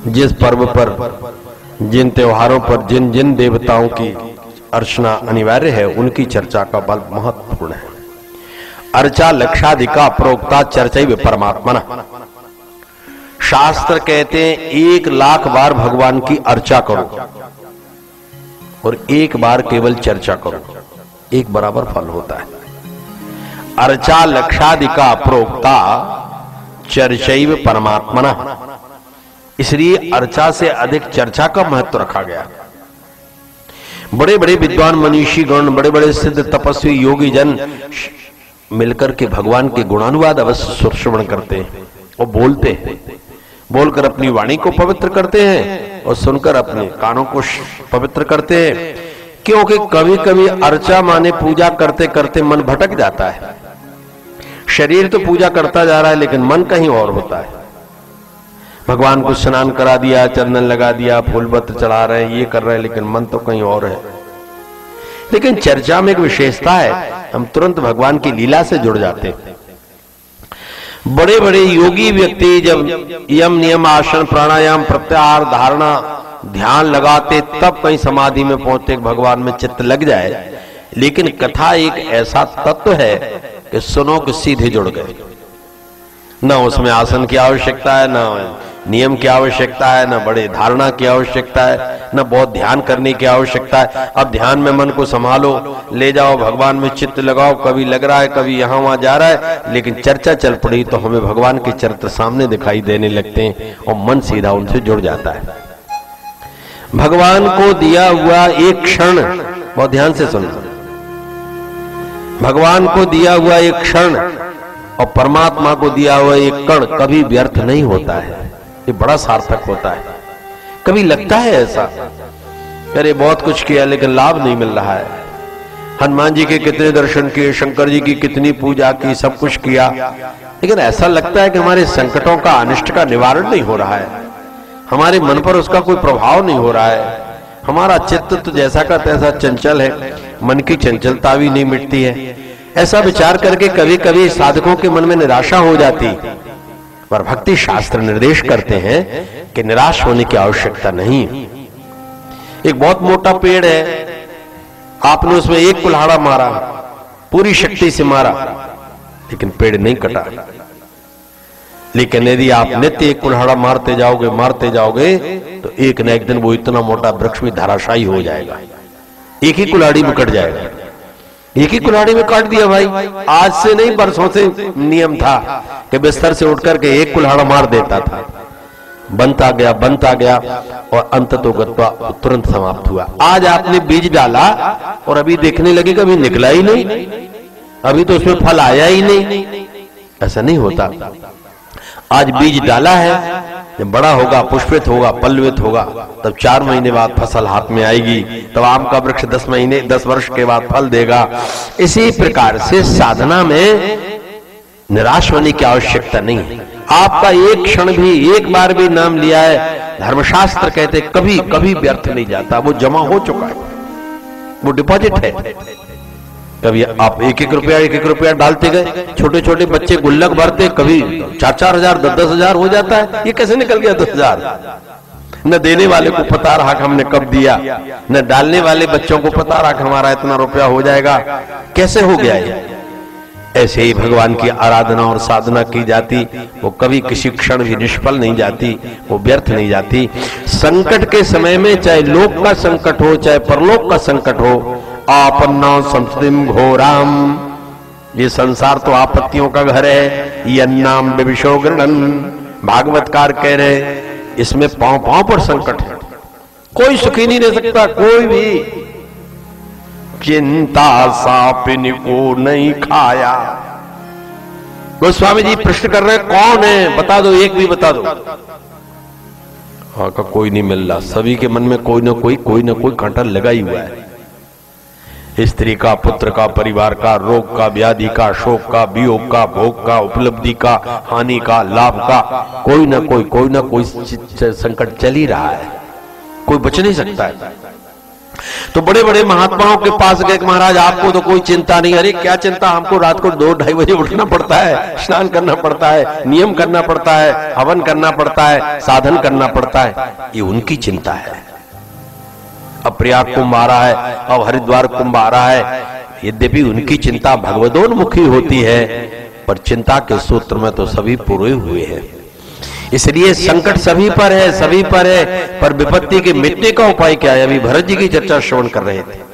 जिस पर्व पर, जिन त्योहारों पर जिन जिन देवताओं की अर्चना अनिवार्य है उनकी चर्चा का बल महत्वपूर्ण है। अर्चा लक्षाधिका प्रोक्ता चर्चैव परमात्मना। शास्त्र कहते हैं 1,00,000 बार भगवान की अर्चा करो और एक बार केवल चर्चा करो, एक बराबर फल होता है। अर्चा लक्षाधिका प्रोक्ता चर्चैव परमात्मना। इसलिए अर्चा से अधिक चर्चा का महत्व रखा गया। बड़े बड़े विद्वान मनीषी गण, बड़े बड़े सिद्ध तपस्वी योगी जन मिलकर के भगवान के गुणानुवाद अवश्य श्रवण करते हैं और बोलते हैं। बोलकर अपनी वाणी को पवित्र करते हैं और सुनकर अपने कानों को पवित्र करते हैं। क्योंकि कभी कभी अर्चा माने पूजा करते करते मन भटक जाता है। शरीर तो पूजा करता जा रहा है लेकिन मन कहीं और होता है। भगवान को स्नान करा दिया, चंदन लगा दिया, फूल पत्र चढ़ा रहे हैं, ये कर रहे हैं, लेकिन मन तो कहीं और है। लेकिन चर्चा में एक विशेषता है, हम तुरंत भगवान की लीला से जुड़ जाते हैं। बड़े बड़े योगी व्यक्ति जब यम नियम आसन प्राणायाम प्रत्याहार धारणा ध्यान लगाते तब कहीं समाधि में पहुंचते, भगवान में चित्त लग जाए। लेकिन कथा एक ऐसा तत्व है कि सुनो कि सीधे जुड़ गए। न उसमें आसन की आवश्यकता है, न नियम की आवश्यकता है, न बड़े धारणा की आवश्यकता है, न बहुत ध्यान करने की आवश्यकता है। अब ध्यान में मन को संभालो, ले जाओ, भगवान में चित्त लगाओ। कभी लग रहा है, कभी यहां वहां जा रहा है, लेकिन चर्चा चल पड़ी तो हमें भगवान के चरित्र सामने दिखाई देने लगते हैं और मन सीधा उनसे जुड़ जाता है। भगवान को दिया हुआ एक क्षण, बहुत ध्यान से सुनना, भगवान को दिया हुआ एक क्षण और परमात्मा को दिया हुआ एक कण कभी व्यर्थ नहीं होता है। ये बड़ा सार्थक होता है। कभी लगता है ऐसा, अरे बहुत कुछ किया लेकिन लाभ नहीं मिल रहा है। हनुमान जी के कितने दर्शन किए, शंकर जी की कितनी पूजा की, सब कुछ किया, लेकिन ऐसा लगता है कि हमारे संकटों का, अनिष्ट का निवारण नहीं हो रहा है। हमारे मन पर उसका कोई प्रभाव नहीं हो रहा है। हमारा चित्त तो जैसा का तैसा चंचल है, मन की चंचलता भी नहीं मिटती है। ऐसा विचार करके कभी कभी साधकों के मन में निराशा हो जाती, पर भक्ति शास्त्र निर्देश करते हैं कि निराश होने की आवश्यकता नहीं। एक बहुत मोटा पेड़ है, आपने उसमें एक कुल्हाड़ा मारा, पूरी शक्ति से मारा, लेकिन पेड़ नहीं कटा। लेकिन यदि आप नित्य एक कुल्हाड़ा मारते जाओगे तो एक न एक दिन वो इतना मोटा वृक्ष भी धराशायी हो जाएगा। एक ही कुल्हाड़ी में कट जाएगा। एक ही कुल्हाड़ी में काट दिया भाई। आज से नहीं, बरसों से नियम था कि बिस्तर से उठकर के एक कुल्हाड़ा मार देता था। बनता गया और अंततोगत्वा तुरंत समाप्त हुआ। आज आपने बीज डाला और अभी देखने लगे कि अभी निकला ही नहीं, अभी तो उसमें फल आया ही नहीं। ऐसा नहीं होता। आज बीज डाला है, जब बड़ा होगा, पुष्पित होगा, पल्लवित होगा, तब 4 महीने बाद फसल हाथ में आएगी। तब आम का वृक्ष 10 वर्ष के बाद फल देगा। इसी प्रकार से साधना में निराश होने की आवश्यकता नहीं है। आपका एक क्षण भी, एक बार भी नाम लिया है, धर्मशास्त्र कहते कभी कभी व्यर्थ नहीं जाता। वो जमा हो चुका है, वो डिपॉजिट है। कभी आप एक एक रुपया डालते गए। छोटे छोटे बच्चे गुल्लक भरते, कभी 4-4 हजार 10-10 हजार हो जाता है। ये कैसे निकल गया 10 हजार? न देने वाले को पता रहा कि हमने कब दिया, न डालने वाले बच्चों को पता रहा कि हमारा इतना रुपया हो जाएगा। कैसे हो गया ये? ऐसे ही भगवान की आराधना और साधना की जाती, वो कभी किसी क्षण भी निष्फल नहीं जाती, वो व्यर्थ नहीं जाती। संकट के समय में, चाहे लोक का संकट हो चाहे परलोक का संकट हो, आपन्ना संस्थितिम घोराम, ये संसार तो आपत्तियों का घर है। यन्नाम विविशो गृणन, भागवतकार कह रहे इसमें पांव पांव पर संकट है। कोई सुखी नहीं रह सकता, कोई भी। चिंता सापिन को नहीं खाया। गोस्वामी जी प्रश्न कर रहे कौन है, बता दो, एक भी बता दो। हाँ का कोई नहीं मिल रहा। सभी के मन में कोई ना कोई कांटा लगा ही हुआ है। स्त्री का, पुत्र का, परिवार का, रोग का, व्याधि का, शोक का, वियोग का, भोग का, उपलब्धि का, हानि का, लाभ का, कोई ना कोई संकट चल ही रहा है। कोई बच नहीं सकता है। तो बड़े बड़े महात्माओं के पास गए, महाराज आपको तो कोई चिंता नहीं। अरे क्या चिंता, हमको रात को 2-2:30 बजे उठना पड़ता है, स्नान करना पड़ता है, नियम करना पड़ता है, हवन करना पड़ता है, साधन करना पड़ता है। ये उनकी चिंता है। अब प्रयाग कुंभ आ रहा है, अब हरिद्वार कुंभ आ रहा है। यद्यपि उनकी चिंता भगवदोन्मुखी होती है, पर चिंता के सूत्र में तो सभी पूरे हुए हैं। इसलिए संकट सभी पर है, सभी पर है, पर विपत्ति के मिटने का उपाय क्या है? अभी भरत जी की चर्चा श्रवण कर रहे थे।